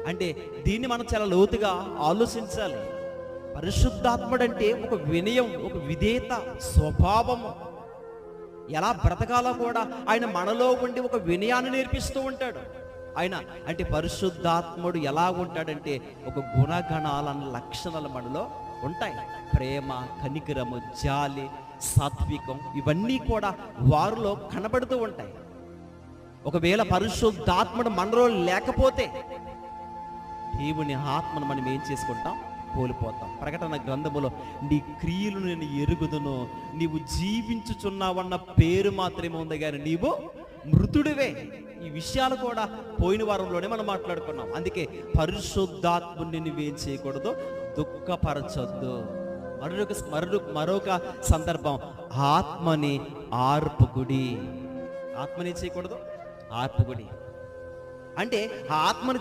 అంటే దీన్ని మనం చాలా లోతుగా ఆలోచించాలి. పరిశుద్ధాత్ముడు అంటే ఒక వినయం, ఒక విధేయత స్వభావము. ఎలా బ్రతకాలో కూడా ఆయన మనలో ఉండి ఒక వినయాన్ని నేర్పిస్తూ ఉంటాడు. ఆయన అంటే పరిశుద్ధాత్ముడు ఎలా ఉంటాడంటే ఒక గుణగణాలన్న లక్షణాలు మనలో ఉంటాయి. ప్రేమ, కనికరము, జాలి, సాత్వికం, ఇవన్నీ కూడా వారిలో కనబడుతూ ఉంటాయి. ఒకవేళ పరిశుద్ధాత్ముడు మనలో లేకపోతే దేవుని ఆత్మను మనం ఏం చేసుకుంటాం? కోల్పోతాం. ప్రకటన గ్రంథములో నీ క్రియలు నేను ఎరుగుదును, నీవు జీవించుచున్నావన్న పేరు మాత్రమే ఉంది కానీ నీవు మృతుడివే. ఈ విషయాలు కూడా పోయిన వారంలోనే మనం మాట్లాడుకున్నాం. అందుకే పరిశుద్ధాత్ముని నువ్వేం చేయకూడదు? దుఃఖపరచొద్దు. మరొక సందర్భం, ఆత్మని ఆర్పుకుడి. ఆత్మని చేయకూడదు, ఆర్పుకుడి. అంటే ఆత్మని